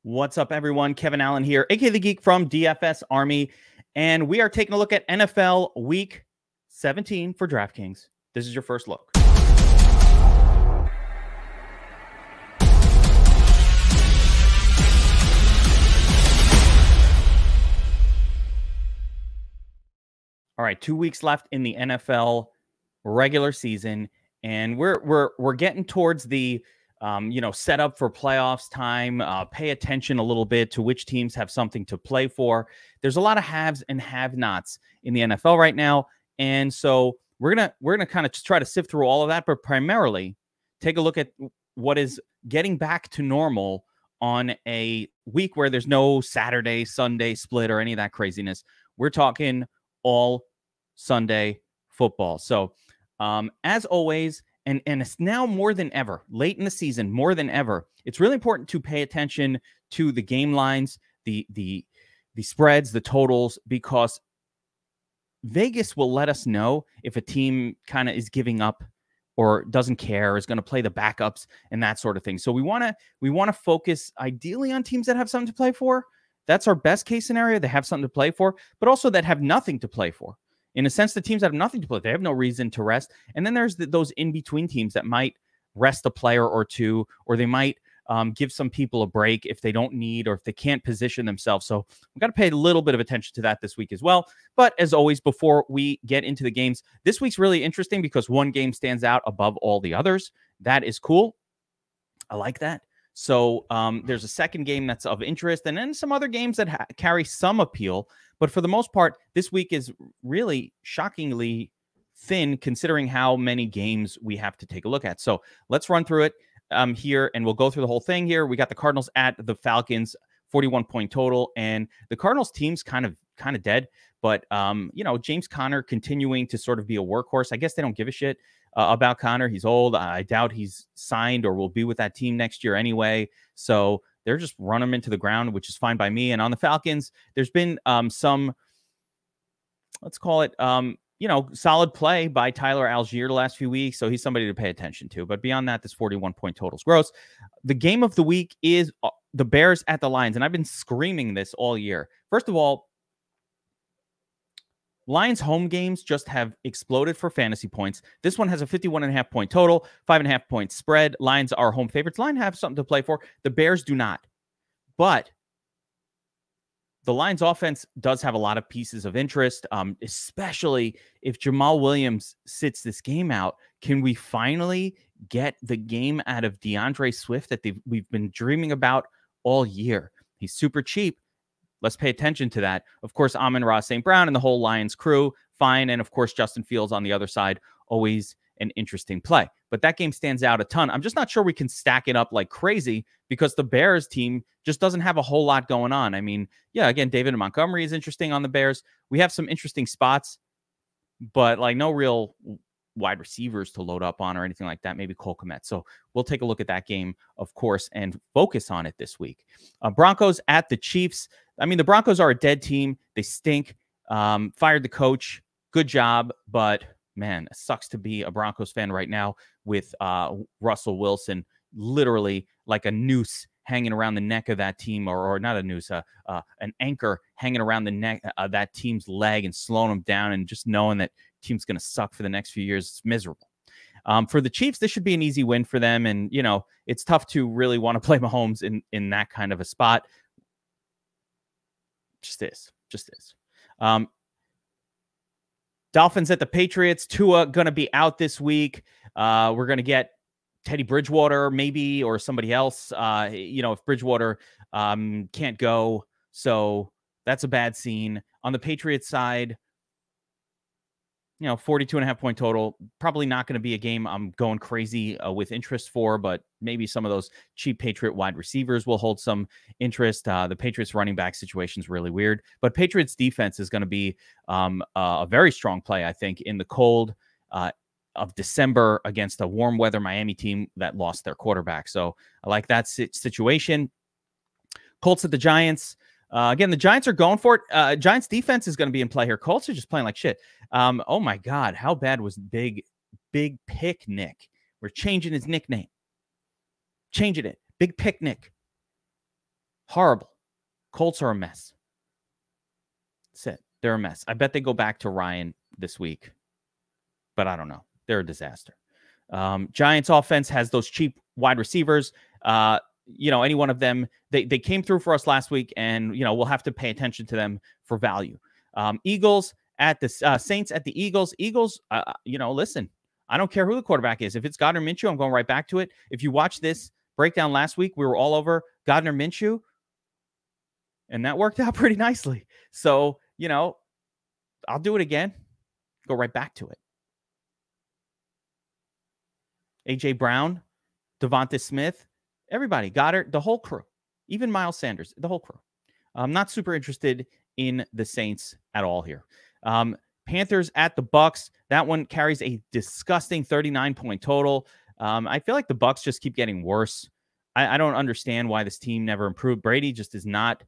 What's up, everyone? Kevin Allen here, aka the Geek from DFS Army, and we are taking a look at NFL Week 17 for DraftKings. This is your first look. All right, 2 weeks left in the NFL regular season, and we're getting towards the set up for playoffs time. Pay attention a little bit to which teams have something to play for. There's a lot of haves and have-nots in the NFL right now, and so we're gonna kind of try to sift through all of that, but primarily take a look at what is getting back to normal on a week where there's no Saturday, Sunday split or any of that craziness. We're talking all Sunday football. So, as always. And it's now more than ever, late in the season, more than ever, it's really important to pay attention to the game lines, the spreads, the totals, because Vegas will let us know if a team kind of is giving up or doesn't care, is going to play the backups and that sort of thing. So we want to focus ideally on teams that have something to play for. That's our best case scenario. They have something to play for, but also that have nothing to play for. In a sense, the teams that have nothing to play, they have no reason to rest. And then there's those in-between teams that might rest a player or two, or they might give some people a break if they don't need or if they can't position themselves. So we've got to pay a little bit of attention to that this week as well. But as always, before we get into the games, this week's really interesting because one game stands out above all the others. That is cool. I like that. So there's a second game that's of interest, and then some other games that carry some appeal. But for the most part, this week is really shockingly thin considering how many games we have to take a look at. So let's run through it here, and we'll go through the whole thing here. We got the Cardinals at the Falcons, 41-point total, and the Cardinals team's kind of dead. But, James Conner continuing to sort of be a workhorse. I guess they don't give a shit about Conner. He's old. I doubt he's signed or will be with that team next year anyway. So they're just running him into the ground, which is fine by me. And on the Falcons, there's been some, let's call it, solid play by Tyler Algier the last few weeks. So he's somebody to pay attention to. But beyond that, this 41-point total is gross. The game of the week is the Bears at the Lions. And I've been screaming this all year. First of all, Lions home games just have exploded for fantasy points. This one has a 51.5-point total, 5.5-point spread. Lions are home favorites. Lions have something to play for. The Bears do not. But the Lions offense does have a lot of pieces of interest, especially if Jamal Williams sits this game out. Can we finally get the game out of DeAndre Swift that we've been dreaming about all year? He's super cheap. Let's pay attention to that. Of course, Amon-Ra St. Brown and the whole Lions crew, fine. And of course, Justin Fields on the other side, always an interesting play. But that game stands out a ton. I'm just not sure we can stack it up like crazy because the Bears team just doesn't have a whole lot going on. I mean, yeah, again, David Montgomery is interesting on the Bears. We have some interesting spots, but like no real wide receivers to load up on or anything like that. Maybe Cole Kmet. So we'll take a look at that game, of course, and focus on it this week. Broncos at the Chiefs. I mean, the Broncos are a dead team. They stink. Fired the coach. Good job. But, man, it sucks to be a Broncos fan right now with Russell Wilson literally like a noose hanging around the neck of that team, or not a noose, an anchor hanging around the neck of that team's leg and slowing them down, and just knowing that team's going to suck for the next few years. It's miserable. For the Chiefs, this should be an easy win for them. And, it's tough to really want to play Mahomes in that kind of a spot. Just is. Dolphins at the Patriots. Tua going to be out this week. We're going to get Teddy Bridgewater maybe, or somebody else, if Bridgewater can't go. So that's a bad scene. On the Patriots side, 42.5-point total. Probably not going to be a game I'm going crazy with interest for, but maybe some of those cheap Patriot wide receivers will hold some interest. The Patriots running back situation is really weird, but Patriots defense is going to be a very strong play, I think, in the cold of December against a warm weather Miami team that lost their quarterback. So I like that situation. Colts at the Giants. Again, the Giants are going for it. Giants defense is going to be in play here. Colts are just playing like shit. Oh my God, how bad was Big Pick Nick? We're changing his nickname. Changing it. Big Picnic. Horrible. Colts are a mess. That's it. They're a mess. I bet they go back to Ryan this week, but I don't know. They're a disaster. Giants offense has those cheap wide receivers. Any one of them, they came through for us last week, and, we'll have to pay attention to them for value. Eagles at the Saints at the Eagles. Eagles, listen, I don't care who the quarterback is. If it's Gardner Minshew, I'm going right back to it. If you watch this breakdown last week, we were all over Gardner Minshew, and that worked out pretty nicely. So, I'll do it again. Go right back to it. A.J. Brown, Devonta Smith, everybody, Goddard, the whole crew, even Miles Sanders, the whole crew. I'm not super interested in the Saints at all here. Panthers at the Bucks. That one carries a disgusting 39-point total. I feel like the Bucks just keep getting worse. I don't understand why this team never improved. Brady just has not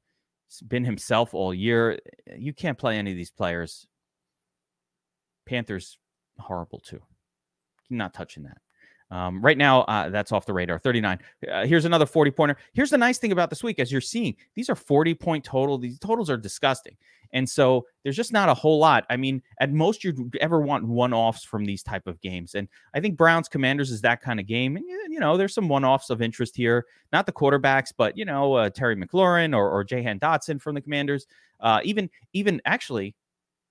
been himself all year. You can't play any of these players. Panthers, horrible too. Not touching that. Right now, that's off the radar, 39. Here's another 40-pointer. Here's the nice thing about this week, as you're seeing, these are 40-point total. These totals are disgusting. And so there's just not a whole lot. I mean, at most, you'd ever want one-offs from these type of games. And I think Browns Commanders is that kind of game. And, there's some one-offs of interest here. Not the quarterbacks, but, Terry McLaurin or Jahan Dotson from the Commanders. Even actually,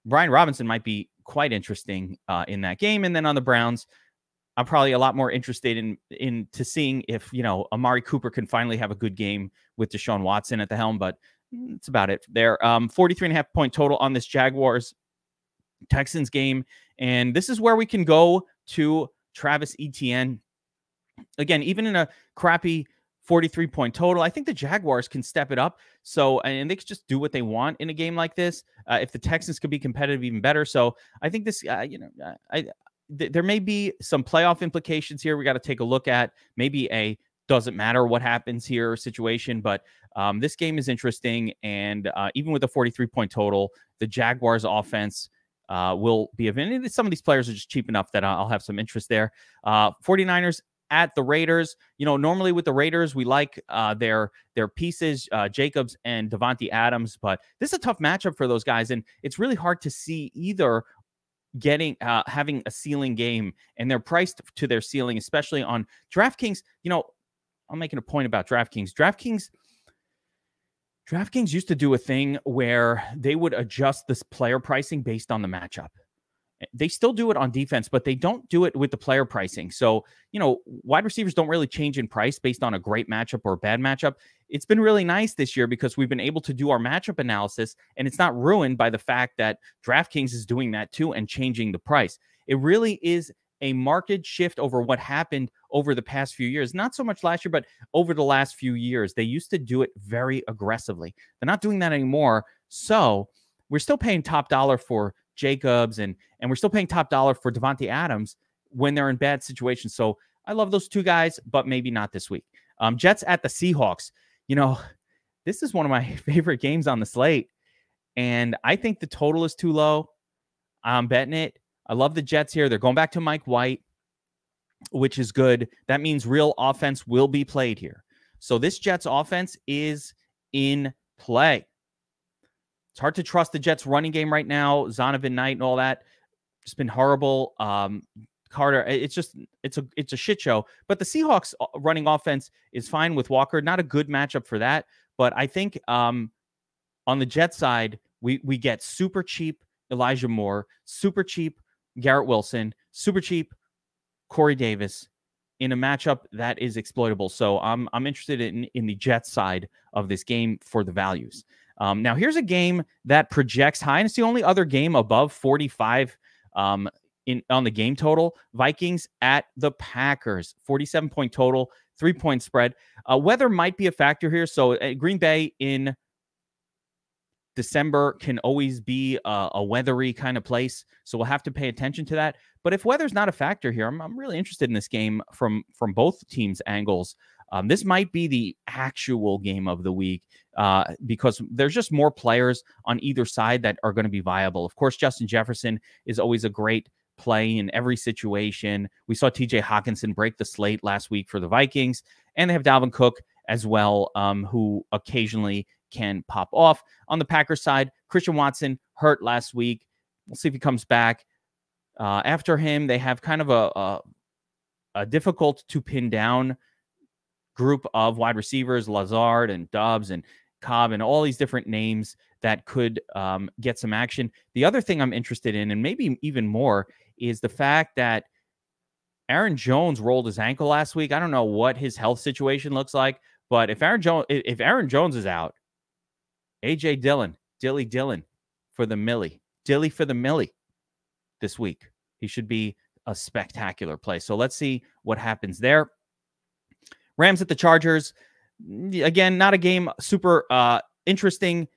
Brian Robinson might be quite interesting in that game. And then on the Browns, I'm probably a lot more interested in seeing if, Amari Cooper can finally have a good game with Deshaun Watson at the helm, but that's about it there. 43.5-point total on this Jaguars Texans game. And this is where we can go to Travis Etienne. Again, even in a crappy 43-point total, I think the Jaguars can step it up. So, and they can just do what they want in a game like this. If the Texans could be competitive, even better. So I think this, there may be some playoff implications here we got to take a look at. Maybe a doesn't matter what happens here situation, but this game is interesting. And even with a 43-point total, the Jaguars offense will be event. Some of these players are just cheap enough that I'll have some interest there. 49ers at the Raiders. Normally with the Raiders, we like their pieces, Jacobs and Devontae Adams, but this is a tough matchup for those guys. And it's really hard to see either having a ceiling game, and they're priced to their ceiling, especially on DraftKings. I'm making a point about DraftKings. DraftKings used to do a thing where they would adjust this player pricing based on the matchup. They still do it on defense, but they don't do it with the player pricing. So, wide receivers don't really change in price based on a great matchup or a bad matchup. It's been really nice this year because we've been able to do our matchup analysis, and it's not ruined by the fact that DraftKings is doing that too and changing the price. It really is a market shift over what happened over the past few years. Not so much last year, but over the last few years. They used to do it very aggressively. They're not doing that anymore. So we're still paying top dollar for Jacobs, and we're still paying top dollar for Devontae Adams when they're in bad situations. So I love those two guys, but maybe not this week. Jets at the Seahawks. This is one of my favorite games on the slate, and I think the total is too low. I'm betting it. I love the Jets here. They're going back to Mike White, which is good. That means real offense will be played here. So this Jets offense is in play. It's hard to trust the Jets running game right now. Zonovan Knight and all that. It's been horrible. Carter, it's a shit show. But the Seahawks running offense is fine with Walker. Not a good matchup for that. But I think on the Jets side, we get super cheap Elijah Moore, super cheap Garrett Wilson, super cheap Corey Davis in a matchup that is exploitable. So I'm interested in the Jets side of this game for the values. Now, here's a game that projects high, and it's the only other game above 45 on the game total. Vikings at the Packers, 47-point total, 3-point spread. Weather might be a factor here. So Green Bay in December can always be a weathery kind of place. So we'll have to pay attention to that. But if weather's not a factor here, I'm really interested in this game from both teams' angles. This might be the actual game of the week because there's just more players on either side that are going to be viable. Of course, Justin Jefferson is always a great play in every situation. We saw TJ Hawkinson break the slate last week for the Vikings, and they have Dalvin Cook as well, who occasionally can pop off. On the Packers side, Christian Watson hurt last week. We'll see if he comes back. After him, they have kind of a difficult to pin down group of wide receivers, Lazard and Doubs and Cobb and all these different names that could get some action. The other thing I'm interested in, and maybe even more, is the fact that Aaron Jones rolled his ankle last week. I don't know what his health situation looks like, but if Aaron Jones is out, AJ Dillon, Dilly Dillon for the Millie, Dilly for the Millie this week. He should be a spectacular play. So let's see what happens there. Rams at the Chargers. Again, not a game super interesting.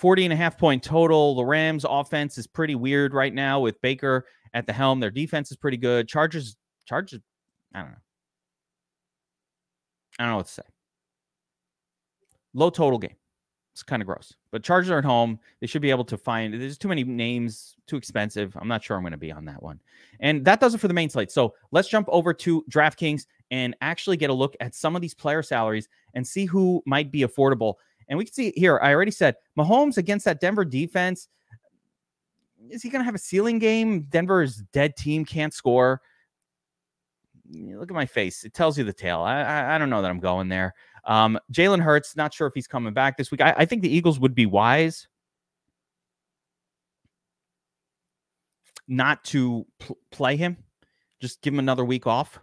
40.5-point total. The Rams offense is pretty weird right now with Baker at the helm. Their defense is pretty good. Chargers, I don't know. I don't know what to say. Low total game. It's kind of gross. But Chargers are at home. They should be able to find. There's too many names, too expensive. I'm not sure I'm going to be on that one. And that does it for the main slate. So let's jump over to DraftKings and actually get a look at some of these player salaries and see who might be affordable. And we can see here, I already said, Mahomes against that Denver defense. Is he going to have a ceiling game? Denver's dead team, can't score. Look at my face. It tells you the tale. I don't know that I'm going there. Jalen Hurts, not sure if he's coming back this week. I think the Eagles would be wise not to play him. Just give him another week off.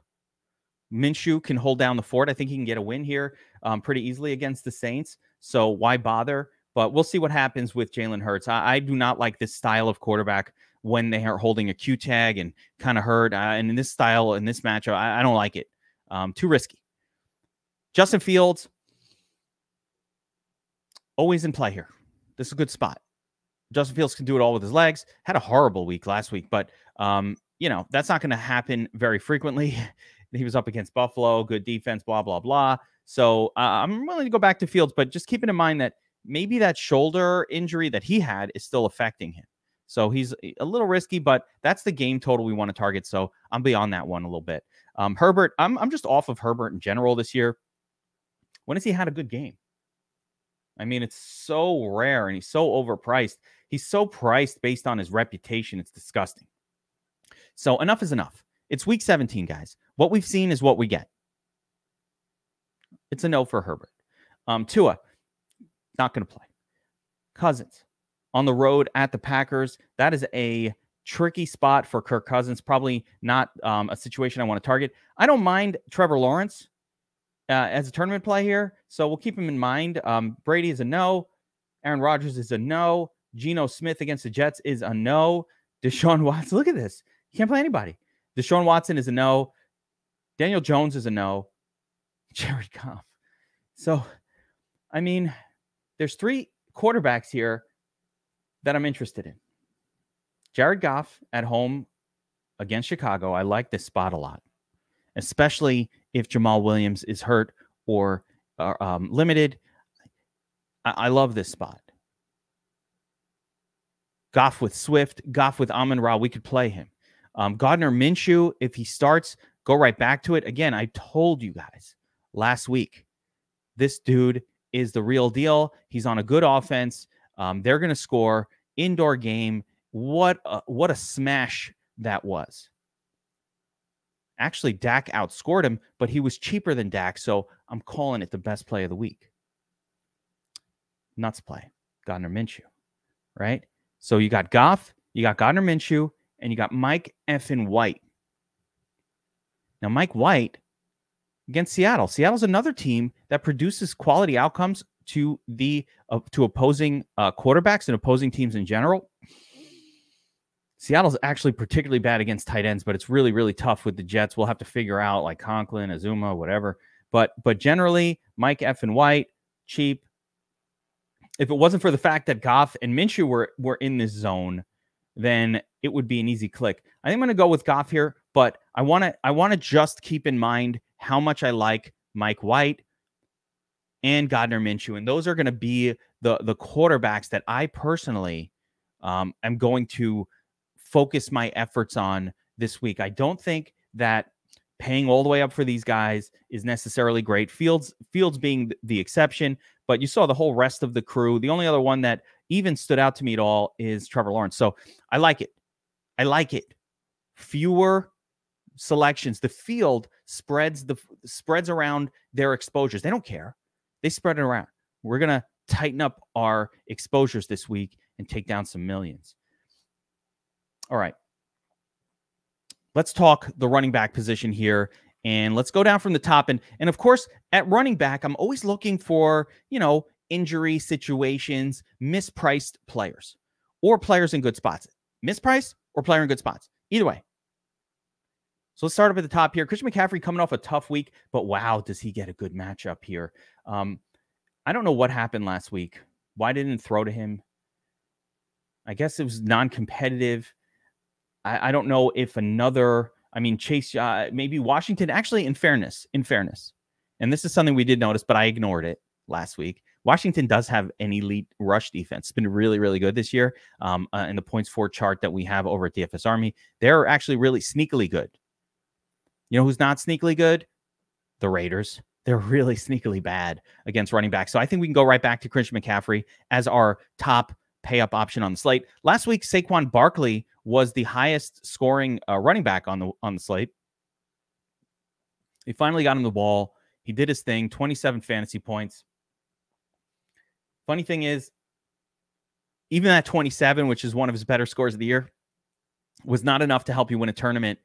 Minshew can hold down the fort. I think he can get a win here pretty easily against the Saints. So why bother? But we'll see what happens with Jalen Hurts. I do not like this style of quarterback when they are holding a Q tag and kind of hurt. And in this style, in this matchup, I don't like it. Too risky. Justin Fields, always in play here. This is a good spot. Justin Fields can do it all with his legs. Had a horrible week last week, but that's not going to happen very frequently. He was up against Buffalo, good defense, blah, blah, blah. So I'm willing to go back to Fields, but just keeping in mind that maybe that shoulder injury that he had is still affecting him. So he's a little risky, but that's the game total we want to target. So I'm beyond that one a little bit. Herbert, I'm just off of Herbert in general this year. When has he had a good game? I mean, it's so rare and he's so overpriced. He's so priced based on his reputation. It's disgusting. So enough is enough. It's week 17, guys. What we've seen is what we get. It's a no for Herbert. Tua, not going to play. Cousins, on the road at the Packers. That is a tricky spot for Kirk Cousins. Probably not a situation I want to target. I don't mind Trevor Lawrence as a tournament play here, so we'll keep him in mind. Brady is a no. Aaron Rodgers is a no. Geno Smith against the Jets is a no. Deshaun Watson, look at this. You can't play anybody. Deshaun Watson is a no. Daniel Jones is a no. Jared Goff. So, I mean, there's three quarterbacks here that I'm interested in. Jared Goff at home against Chicago. I like this spot a lot, especially if Jamal Williams is hurt or limited. I love this spot. Goff with Swift, Goff with Amon-Ra, we could play him. Gardner Minshew, if he starts, go right back to it. Again, I told you guys last week, this dude is the real deal. He's on a good offense. They're going to score. Indoor game. What a smash that was. Actually, Dak outscored him, but he was cheaper than Dak, so I'm calling it the best play of the week. Nuts play. Gardner Minshew, right? So you got Goff, you got Gardner Minshew, and you got Mike effing White. Now, Mike White against Seattle. Seattle's another team that produces quality outcomes to the to opposing quarterbacks and opposing teams in general. Seattle's actually particularly bad against tight ends, but it's really, really tough with the Jets. We'll have to figure out like Conklin, Azuma, whatever. But generally, Mike effing White, cheap. If it wasn't for the fact that Goff and Minshew were in this zone, then it would be an easy click. I think I'm going to go with Goff here, but I want to just keep in mind how much I like Mike White and Gardner Minshew, and those are going to be the quarterbacks that I personally am going to focus my efforts on this week. I don't think that paying all the way up for these guys is necessarily great. Fields being the exception, but you saw the whole rest of the crew. The only other one that even stood out to me at all is Trevor Lawrence. So I like it. I like it. Fewer selections. The field spreads around their exposures. They don't care. They spread it around. We're going to tighten up our exposures this week and take down some millions. All right. Let's talk the running back position here, and let's go down from the top. And of course, at running back, I'm always looking for, injury situations, mispriced players, or players in good spots. Mispriced or player in good spots. Either way. So let's start up at the top here. Christian McCaffrey coming off a tough week, but wow, does he get a good matchup here. I don't know what happened last week. Why didn't it throw to him? I guess it was non-competitive. I don't know if Chase, maybe Washington, actually, in fairness, and this is something we did notice, but I ignored it last week. Washington does have an elite rush defense. It's been really, really good this year. In the points for chart that we have over at DFS Army, they're actually really sneakily good. You know who's not sneakily good? The Raiders. They're really sneakily bad against running backs. So I think we can go right back to Christian McCaffrey as our top pay-up option on the slate. Last week, Saquon Barkley was the highest scoring running back on the slate. He finally got him the ball. He did his thing, 27 fantasy points. Funny thing is, even at 27, which is one of his better scores of the year, was not enough to help you win a tournament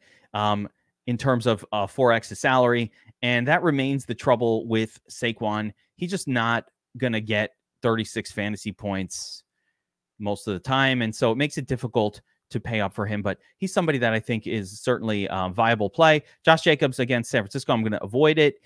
in terms of 4x his salary. And that remains the trouble with Saquon. He's just not going to get 36 fantasy points most of the time. And so it makes it difficult to pay up for him. But he's somebody that I think is certainly a viable play. Josh Jacobs against San Francisco, I'm going to avoid it.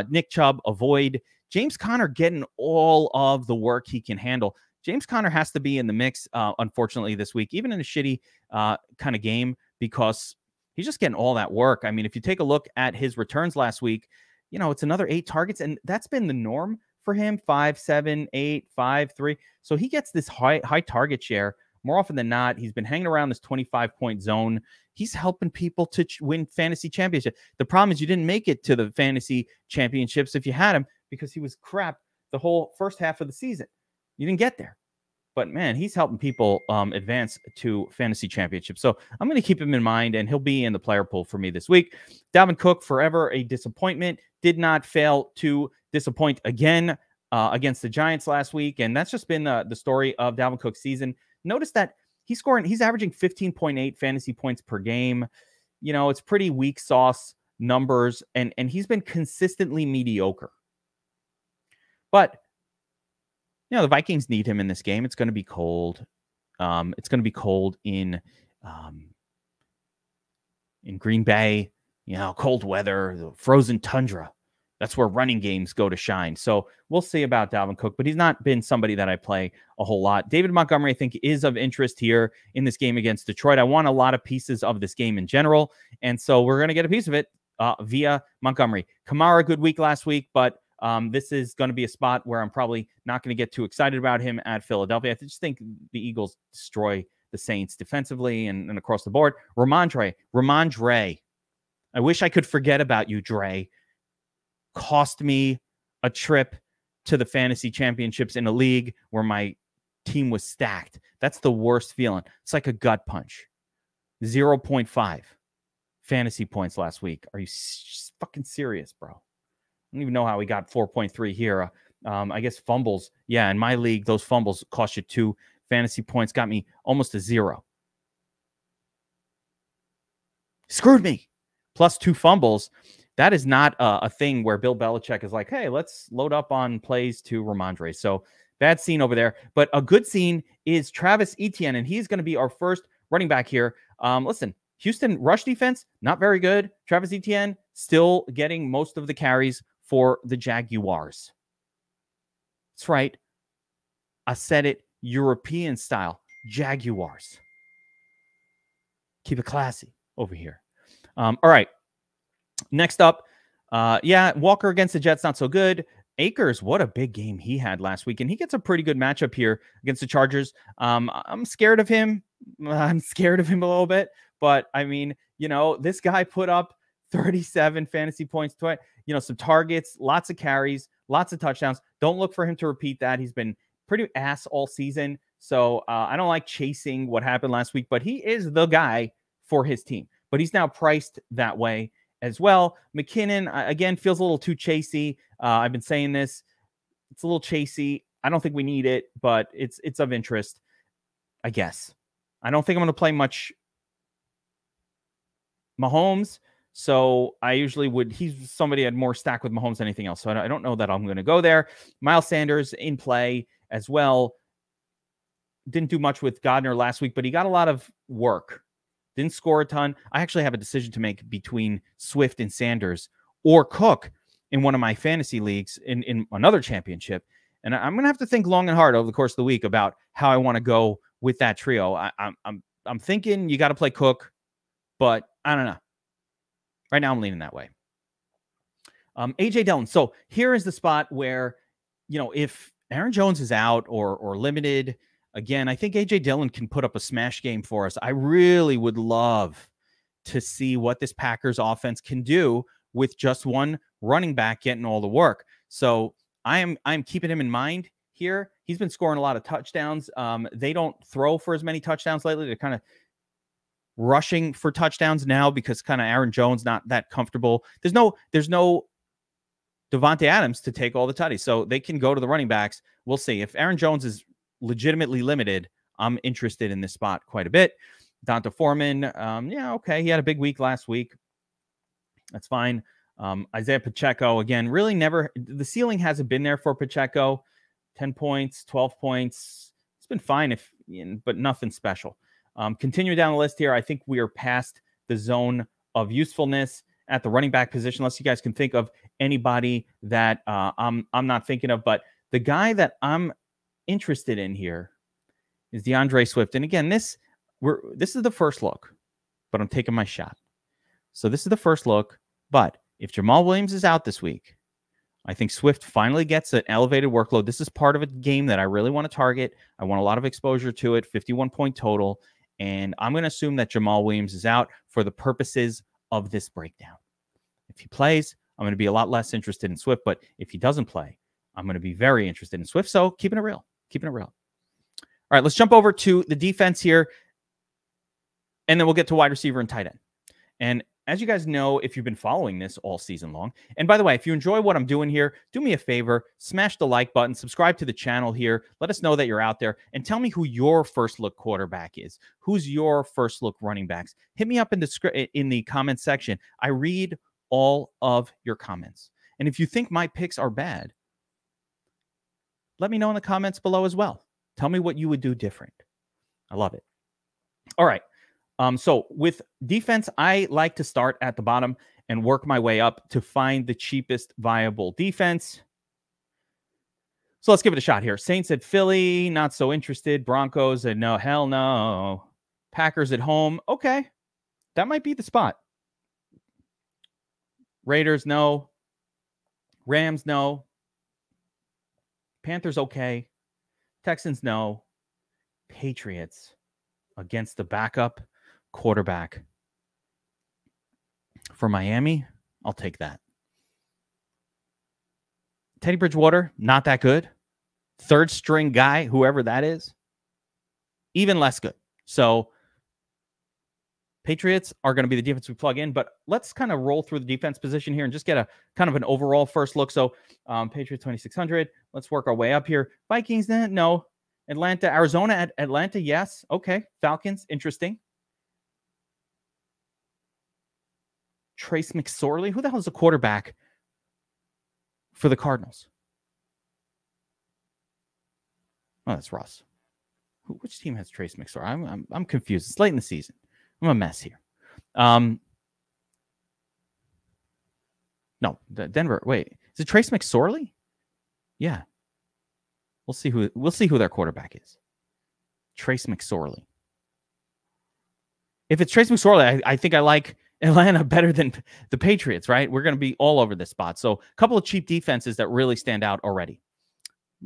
Nick Chubb, avoid. James Conner getting all of the work he can handle. James Conner has to be in the mix, unfortunately, this week, even in a shitty kind of game, because he's just getting all that work. I mean, if you take a look at his returns last week, it's another 8 targets, and that's been the norm for him, 5, 7, 8, 5, 3. So he gets this high target share more often than not. He's been hanging around this 25-point zone. He's helping people to win fantasy championship. The problem is you didn't make it to the fantasy championships if you had him, because he was crap the whole first half of the season. You didn't get there. But, man, he's helping people advance to fantasy championships. So I'm going to keep him in mind, and he'll be in the player pool for me this week. Dalvin Cook, forever a disappointment. Did not fail to disappoint again against the Giants last week, and that's just been the story of Dalvin Cook's season. Notice that he's averaging 15.8 fantasy points per game. It's pretty weak sauce numbers, and he's been consistently mediocre. But the Vikings need him in this game. It's going to be cold. It's going to be cold in Green Bay. Cold weather, the frozen tundra. That's where running games go to shine. So we'll see about Dalvin Cook, but he's not been somebody that I play a whole lot. David Montgomery, I think, is of interest here in this game against Detroit. I want a lot of pieces of this game in general, and so we're going to get a piece of it via Montgomery. Kamara, good week last week, but this is going to be a spot where I'm probably not going to get too excited about him at Philadelphia. I just think the Eagles destroy the Saints defensively and across the board. Ramondre. I wish I could forget about you, Dre. Cost me a trip to the fantasy championships in a league where my team was stacked. That's the worst feeling. It's like a gut punch. 0.5 fantasy points last week. Are you fucking serious, bro? I don't even know how we got 4.3 here. I guess fumbles. Yeah, in my league, those fumbles cost you 2 fantasy points. Got me almost a 0. Screwed me. Plus 2 fumbles. That is not a thing where Bill Belichick is like, hey, let's load up on plays to Ramondre. So bad scene over there. But a good scene is Travis Etienne, and he's going to be our first running back here. Listen, Houston rush defense, not very good. Travis Etienne still getting most of the carries for the Jaguars. That's right. I said it, European style. Jaguars. Keep it classy over here. All right. Next up, Walker against the Jets, not so good. Akers, what a big game he had last week, and he gets a pretty good matchup here against the Chargers. I'm scared of him. I'm scared of him a little bit, but I mean, this guy put up 37 fantasy points, some targets, lots of carries, lots of touchdowns. Don't look for him to repeat that. He's been pretty ass all season. So I don't like chasing what happened last week, but he is the guy for his team. But he's now priced that way as well. McKinnon, again, feels a little too chasey. I've been saying this. It's a little chasey. I don't think we need it, but it's of interest, I guess. I don't think I'm going to play much Mahomes. So I usually would, he's somebody I'd more stack with Mahomes than anything else. So I don't know that I'm going to go there. Miles Sanders in play as well. Didn't do much with Gardner last week, but he got a lot of work. Didn't score a ton. I actually have a decision to make between Swift and Sanders or Cook in one of my fantasy leagues in another championship. And I'm going to have to think long and hard over the course of the week about how I want to go with that trio. I'm thinking you got to play Cook, but I don't know. Right now I'm leaning that way. AJ Dillon. So here is the spot where, if Aaron Jones is out or limited, again, I think AJ Dillon can put up a smash game for us. I really would love to see what this Packers offense can do with just one running back getting all the work. So I'm keeping him in mind here. He's been scoring a lot of touchdowns. They don't throw for as many touchdowns lately. They're kind of rushing for touchdowns now because kind of Aaron Jones not that comfortable. There's no Devontae Adams to take all the tutties, so they can go to the running backs. We'll see. If Aaron Jones is legitimately limited, I'm interested in this spot quite a bit. Donta Foreman, okay, he had a big week last week. That's fine. Isaiah Pacheco, again, really never, the ceiling hasn't been there for Pacheco. 10 points, 12 points. It's been fine, but nothing special. Continuing down the list here, I think we are past the zone of usefulness at the running back position, unless you guys can think of anybody that I'm not thinking of. But the guy that I'm interested in here is DeAndre Swift. And again, this is the first look, but I'm taking my shot. So this is the first look. But if Jamal Williams is out this week, I think Swift finally gets an elevated workload. This is part of a game that I really want to target. I want a lot of exposure to it, 51-point total. And I'm going to assume that Jamal Williams is out for the purposes of this breakdown. If he plays, I'm going to be a lot less interested in Swift. But if he doesn't play, I'm going to be very interested in Swift. So keeping it real. All right, let's jump over to the defense here. And then we'll get to wide receiver and tight end. And as you guys know, if you've been following this all season long, and by the way, if you enjoy what I'm doing here, do me a favor, smash the like button, subscribe to the channel here. Let us know that you're out there and tell me who your first look quarterback is. Who's your first look running backs? Hit me up in the comment section. I read all of your comments. And if you think my picks are bad, let me know in the comments below as well. Tell me what you would do different. I love it. All right. So with defense, I like to start at the bottom and work my way up to find the cheapest viable defense. So let's give it a shot here. Saints at Philly, not so interested. Broncos at no, hell no. Packers at home. Okay. That might be the spot. Raiders, no. Rams, no. Panthers, okay. Texans, no. Patriots against the backup quarterback for Miami. I'll take that. Teddy Bridgewater, not that good. Third string guy, whoever that is, even less good. So Patriots are going to be the defense we plug in, but let's kind of roll through the defense position here and just get a kind of an overall first look. So Patriots 2,600. Let's work our way up here. Vikings, no. Atlanta, Arizona at Atlanta, yes. Okay. Falcons, interesting. Trace McSorley. Who the hell is the quarterback for the Cardinals? Oh, that's Russ. Which team has Trace McSorley? I'm confused. It's late in the season. I'm a mess here. No, Denver. Wait, is it Trace McSorley? Yeah. We'll see who their quarterback is. Trace McSorley. If it's Trace McSorley, I think I like Atlanta better than the Patriots, right? We're going to be all over this spot. So a couple of cheap defenses that really stand out already.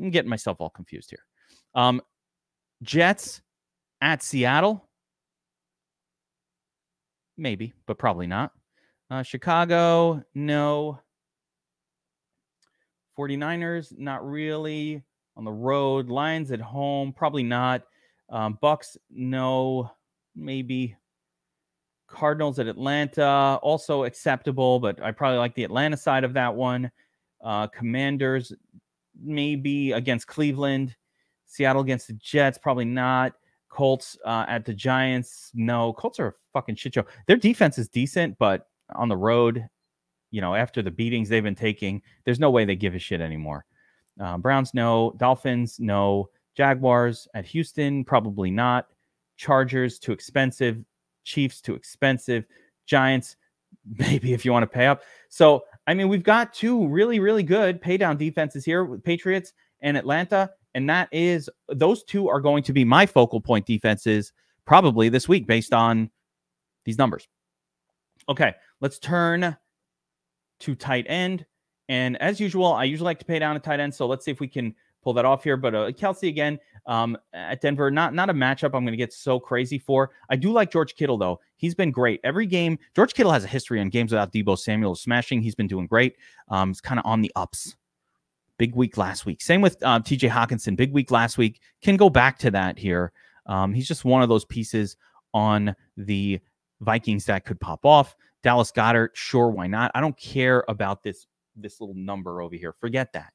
I'm getting myself all confused here. Jets at Seattle. Maybe, but probably not. Chicago, no. 49ers, not really. On the road. Lions at home, probably not. Bucks, no. Maybe. Cardinals at Atlanta, also acceptable, but I probably like the Atlanta side of that one. Commanders, maybe against Cleveland. Seattle against the Jets, probably not. Colts at the Giants, no. Colts are a fucking shit show. Their defense is decent, but on the road, after the beatings they've been taking, there's no way they give a shit anymore. Browns, no. Dolphins, no. Jaguars at Houston, probably not. Chargers, too expensive. Chiefs, too expensive. Giants, maybe if you want to pay up. So, I mean, we've got two really, really good pay down defenses here with Patriots and Atlanta. And those two are going to be my focal point defenses probably this week based on these numbers. Okay, let's turn to tight end. And as usual, I usually like to pay down a tight end. So let's see if we can pull that off here. But Kelsey again at Denver, not a matchup I'm going to get so crazy for. I do like George Kittle, though. He's been great. Every game, George Kittle has a history on games without Deebo Samuel smashing. He's been doing great. He's kind of on the ups. Big week last week. Same with TJ Hawkinson. Big week last week. Can go back to that here. He's just one of those pieces on the Vikings that could pop off. Dallas Goedert, sure, why not? I don't care about this little number over here. Forget that.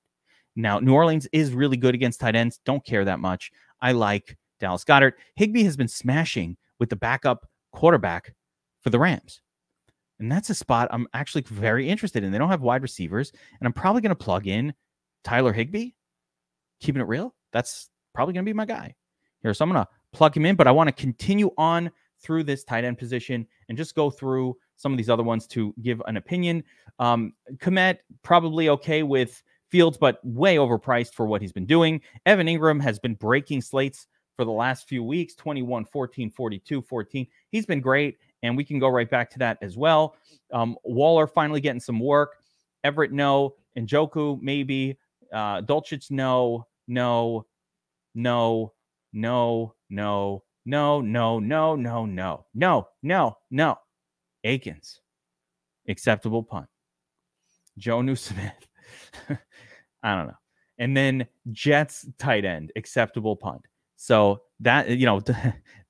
Now, New Orleans is really good against tight ends. Don't care that much. I like Dallas Goedert. Higbee has been smashing with the backup quarterback for the Rams. And that's a spot I'm actually very interested in. They don't have wide receivers, and I'm probably going to plug in Tyler Higbee. Keeping it real, that's probably going to be my guy here. So I'm going to plug him in, but I want to continue on through this tight end position and just go through some of these other ones to give an opinion. Kmet, probably okay with Fields, but way overpriced for what he's been doing. Evan Ingram has been breaking slates for the last few weeks, 21, 14, 42, 14. He's been great, and we can go right back to that as well. Waller finally getting some work. Everett, no. Njoku, maybe. Dulcich, no. Akins, acceptable punt. Jonnu Smith, I don't know. And then Jets tight end, acceptable punt. So that,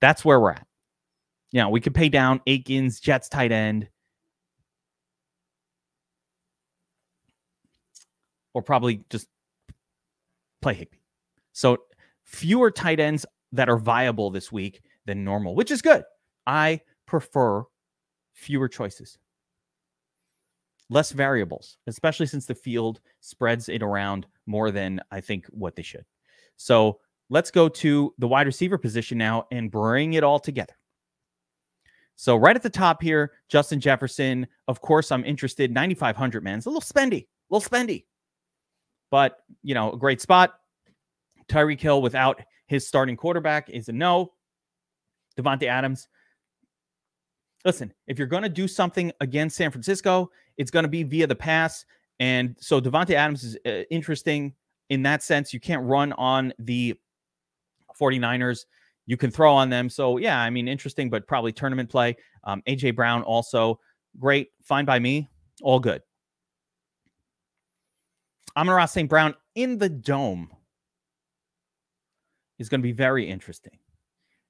that's where we're at. We could pay down Akins, Jets tight end, or probably just play Higbee. So fewer tight ends that are viable this week than normal, which is good. I prefer fewer choices. Less variables, especially since the field spreads it around more than I think what they should. So let's go to the wide receiver position now and bring it all together. So right at the top here, Justin Jefferson. Of course, I'm interested. 9,500, man. It's a little spendy. But, a great spot. Tyreek Hill without his starting quarterback is a no. Devontae Adams. Listen, if you're going to do something against San Francisco, it's going to be via the pass. And so Devontae Adams is interesting in that sense. You can't run on the 49ers. You can throw on them. So, yeah, I mean, interesting, but probably tournament play. A.J. Brown also great. Fine by me. All good. Amon-Ra St. Brown in the dome is going to be very interesting.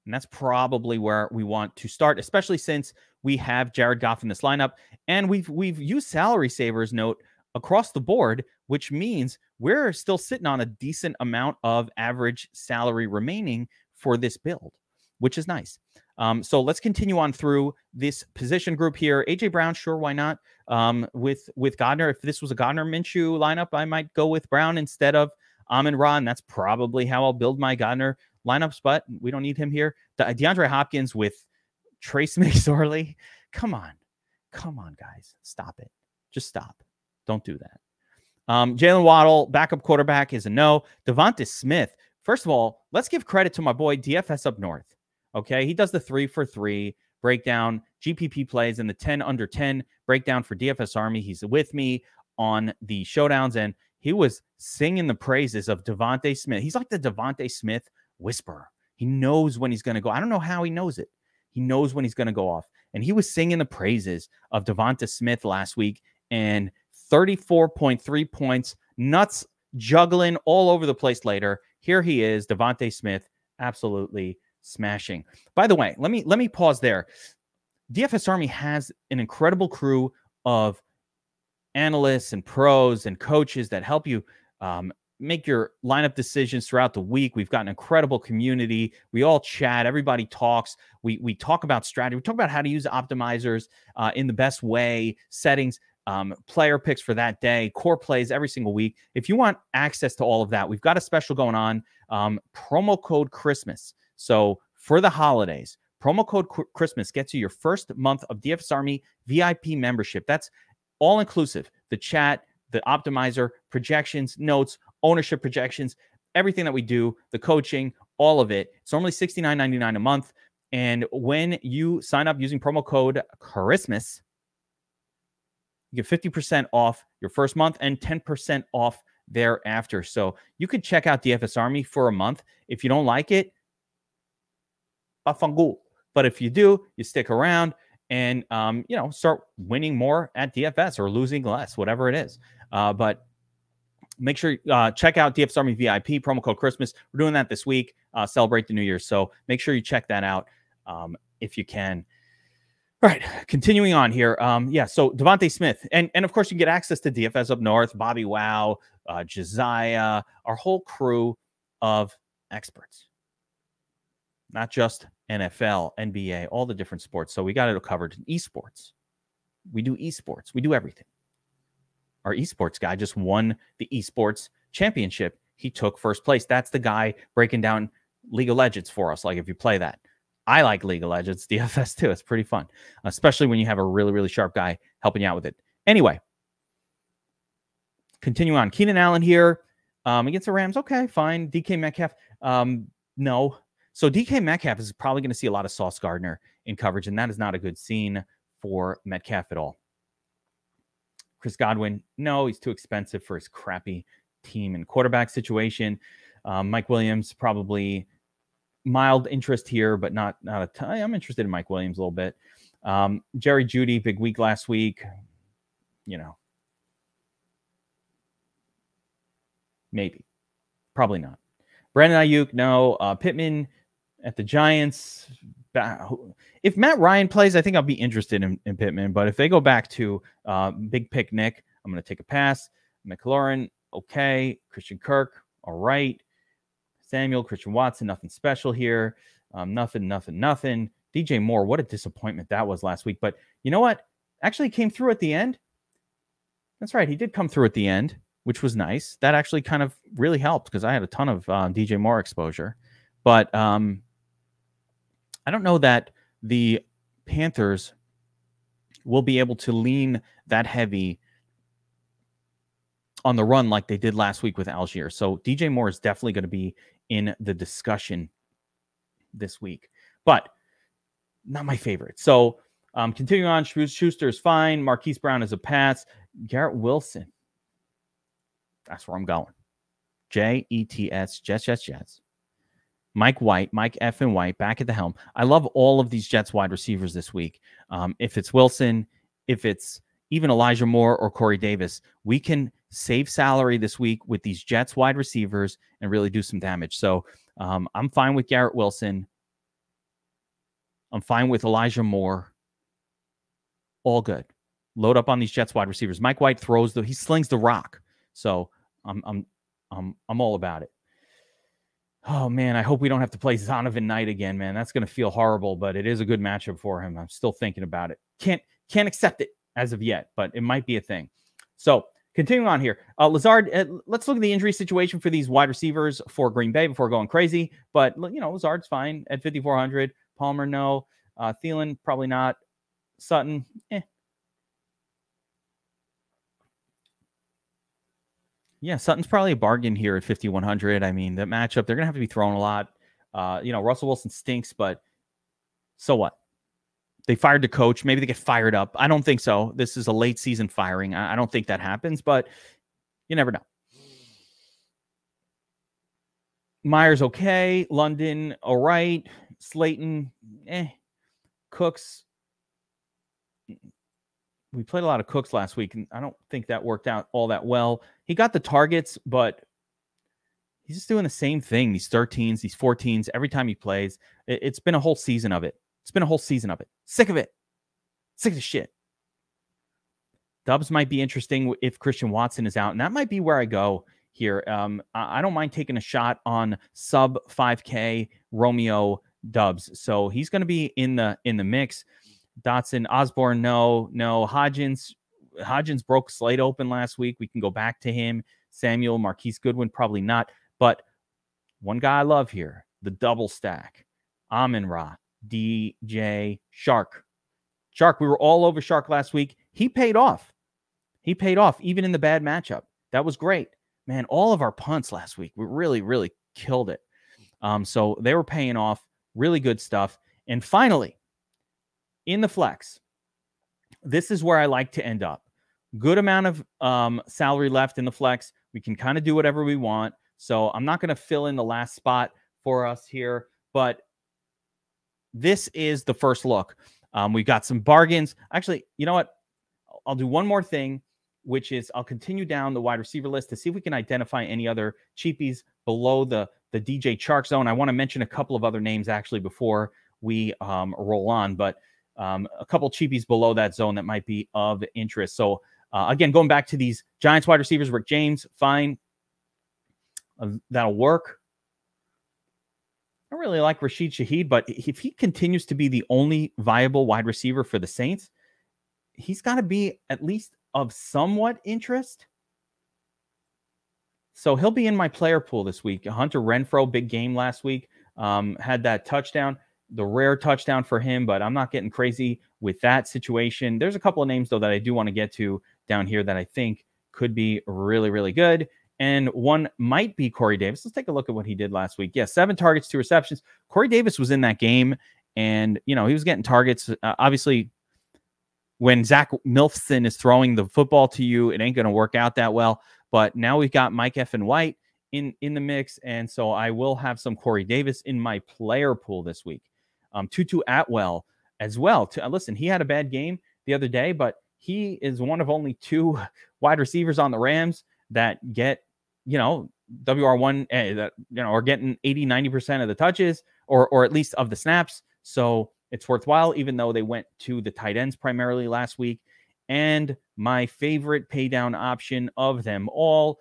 And that's probably where we want to start, especially since we have Jared Goff in this lineup. And we've used salary savers note across the board, which means we're still sitting on a decent amount of average salary remaining for this build, which is nice. So let's continue on through this position group here. A.J. Brown, sure, why not? With Gardner, if this was a Gardner Minshew lineup, I might go with Brown instead of Amon-Ra, and that's probably how I'll build my Gardner lineups, but we don't need him here. DeAndre Hopkins with Trace McSorley. Come on, guys. Stop it. Just stop. Don't do that. Jalen Waddle, backup quarterback, is a no. Devonta Smith. First of all, let's give credit to my boy DFS Up North. Okay, he does the 3-for-3 breakdown, GPP plays, and the 10 under 10 breakdown for DFS Army. He's with me on the showdowns, and he was singing the praises of Devonta Smith. He's like the Devonta Smith whisperer. He knows when he's going to go. I don't know how he knows it. He knows when he's going to go off. and he was singing the praises of Devonta Smith last week, and 34.3 points, nuts juggling all over the place later. Here he is, Devonta Smith, absolutely smashing. By the way, let me pause there. DFS Army has an incredible crew of analysts and pros and coaches that help you make your lineup decisions throughout the week. We've got an incredible community. We all chat. Everybody talks. We talk about strategy. We talk about how to use optimizers in the best way, settings, player picks for that day, core plays every single week. If you want access to all of that, we've got a special going on, promo code Christmas. So for the holidays, promo code Christmas gets you your first month of DFS Army VIP membership. That's all inclusive. The chat, the optimizer, projections, notes, ownership projections, everything that we do, the coaching, all of it. It's normally $69.99 a month. And when you sign up using promo code Christmas, you get 50% off your first month and 10% off thereafter. So you could check out DFS Army for a month. If you don't like it, but if you do, you stick around and start winning more at DFS or losing less, whatever it is. But make sure check out DFS Army VIP, promo code Christmas. We're doing that this week, celebrate the New Year. So make sure you check that out if you can. All right, continuing on here. So Devonta Smith. And of course, you get access to DFS Up North, Bobby Wow, Josiah, our whole crew of experts. Not just NFL, NBA, all the different sports. So we got it covered. Esports. We do esports. We do everything. Our esports guy just won the esports championship. He took first place. That's the guy breaking down League of Legends for us. Like if you play that. I like League of Legends, DFS too. It's pretty fun, especially when you have a really, really sharp guy helping you out with it. Anyway, continue on. Keenan Allen here against the Rams. Okay, fine. DK Metcalf. No. So DK Metcalf is probably going to see a lot of Sauce Gardner in coverage, and that is not a good scene for Metcalf at all. Chris Godwin, no, he's too expensive for his crappy team and quarterback situation. Mike Williams, probably mild interest here, but not a ton. I'm interested in Mike Williams a little bit. Jerry Jeudy, big week last week. Maybe. Probably not. Brandon Ayuk, no. Pittman at the Giants. If Matt Ryan plays, I think I'll be interested in Pittman. But if they go back to Big Pick Nick, I'm going to take a pass. McLaurin, okay. Christian Kirk, all right. Samuel, Christian Watson, nothing special here. Nothing. DJ Moore, what a disappointment that was last week. But you know what? Actually came through at the end. That's right. He did come through at the end, which was nice. That actually kind of really helped because I had a ton of DJ Moore exposure. But I don't know that the Panthers will be able to lean that heavy on the run like they did last week with Algier. So DJ Moore is definitely going to be in the discussion this week, but not my favorite. So continuing on, Schuster is fine. Marquise Brown is a pass. Garrett Wilson. That's where I'm going. Jets, Jets. Mike F. White back at the helm. I love all of these Jets wide receivers this week. If it's Wilson, if it's even Elijah Moore or Corey Davis, we can save salary this week with these Jets wide receivers and really do some damage. So I'm fine with Garrett Wilson. I'm fine with Elijah Moore. All good. Load up on these Jets wide receivers. Mike White he slings the rock. So I'm all about it. Oh man, I hope we don't have to play Zonovan Knight again, man. That's going to feel horrible, but it is a good matchup for him. I'm still thinking about it. Can't accept it as of yet, but it might be a thing. So continuing on here, Lazard. Let's look at the injury situation for these wide receivers for Green Bay before going crazy. But Lazard's fine at 5,400. Palmer, no. Thielen, probably not. Sutton, Yeah, Sutton's probably a bargain here at 5,100. I mean, that matchup, they're going to have to be throwing a lot. Russell Wilson stinks, but so what? They fired the coach. Maybe they get fired up. I don't think so. This is a late season firing. I don't think that happens, but you never know. Myers, okay. London, all right. Slayton, Cooks, we played a lot of Cooks last week, and I don't think that worked out all that well. He got the targets, but he's just doing the same thing. These 13s, these 14s, every time he plays. It's been a whole season of it. Sick of it. Sick of the shit. Dubs might be interesting if Christian Watson is out, and that might be where I go here. I don't mind taking a shot on sub 5K Romeo Dubs. So he's going to be in the mix. Dotson, Osborne, no. Hodgins broke slate open last week. We can go back to him. Samuel, Marquise Goodwin, probably not. But one guy I love here, the double stack. Amon-Ra, DJ, Shark. We were all over Shark last week. He paid off, even in the bad matchup. That was great. Man, all of our punts last week, we really, really killed it. So they were paying off. Really good stuff. And finally, in the flex, this is where I like to end up. Good amount of salary left in the flex. We can kind of do whatever we want. So I'm not going to fill in the last spot for us here, but this is the first look. We've got some bargains. Actually, you know what? I'll do one more thing, which is I'll continue down the wide receiver list to see if we can identify any other cheapies below the DJ Chark zone. I want to mention a couple of other names actually before we roll on, but a couple cheapies below that zone that might be of interest. So again, going back to these Giants wide receivers, Rick James, fine. That'll work. I don't really like Rashid Shaheed, but if he continues to be the only viable wide receiver for the Saints, he's got to be at least of somewhat interest. So he'll be in my player pool this week. Hunter Renfrow, big game last week, had that touchdown, the rare touchdown for him, but I'm not getting crazy with that situation. There's a couple of names, though, that I do want to get to down here that I think could be really, really good. And one might be Corey Davis. Let's take a look at what he did last week. Yeah, 7 targets, 2 receptions. Corey Davis was in that game, and, he was getting targets. Obviously, when Zach Milton is throwing the football to you, it ain't going to work out that well. But now we've got Mike F. and White in the mix, and so I will have some Corey Davis in my player pool this week. Tutu Atwell as well. Listen, he had a bad game the other day, but he is one of only 2 wide receivers on the Rams that get, WR1, that, are getting 80, 90% of the touches or at least of the snaps. So it's worthwhile, even though they went to the tight ends primarily last week. And my favorite pay down option of them all,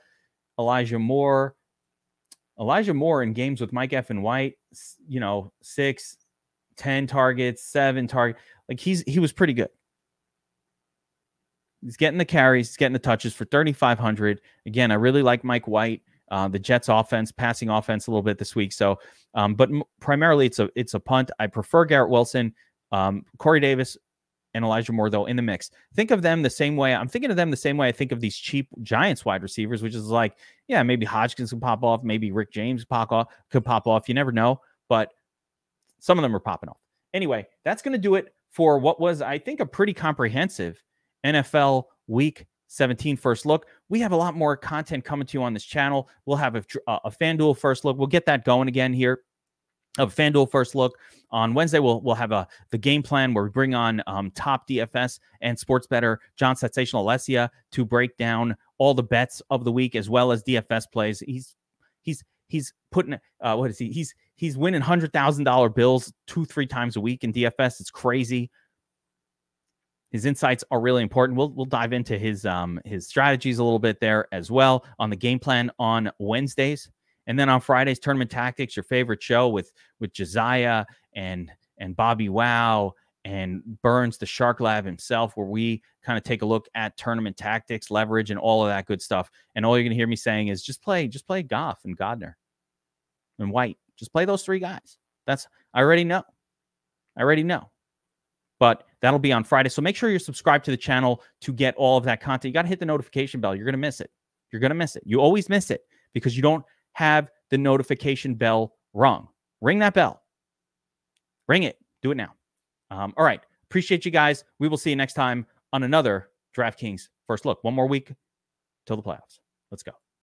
Elijah Moore. Elijah Moore in games with Mike F. and White, 6, 10 targets, 7 targets. Like he was pretty good. He's getting the carries, he's getting the touches for 3,500. Again, I really like Mike White, the Jets offense, passing offense a little bit this week. So, but primarily it's a punt. I prefer Garrett Wilson, Corey Davis, and Elijah Moore, though, in the mix. Think of them the same way. I'm thinking of them the same way I think of these cheap Giants wide receivers, which is like, yeah, maybe Hodgkins could pop off, maybe Rick James could pop off. You never know, but some of them are popping off. Anyway, that's going to do it for what was, I think, a pretty comprehensive NFL Week 17 first look. We have a lot more content coming to you on this channel. We'll have a FanDuel first look. We'll get that going again here. A FanDuel first look on Wednesday. We'll have the game plan where we bring on top DFS and sports bettor John Sensational Alessia to break down all the bets of the week as well as DFS plays. He's putting what is he? He's winning $100,000 bills 2-3 times a week in DFS. It's crazy. His insights are really important. We'll dive into his strategies a little bit there as well on the game plan on Wednesdays. And then on Fridays, Tournament Tactics, your favorite show with Josiah and Bobby Wow and Burns, the Shark Lab himself, where we kind of take a look at tournament tactics, leverage, and all of that good stuff. And all you're going to hear me saying is just play Goff and Godner and White. Just play those 3 guys. I already know. But that'll be on Friday. So make sure you're subscribed to the channel to get all of that content. You got to hit the notification bell. You're going to miss it. You always miss it because you don't have the notification bell rung. Ring that bell. Ring it. Do it now. All right. Appreciate you guys. We will see you next time on another DraftKings First Look. One more week till the playoffs. Let's go.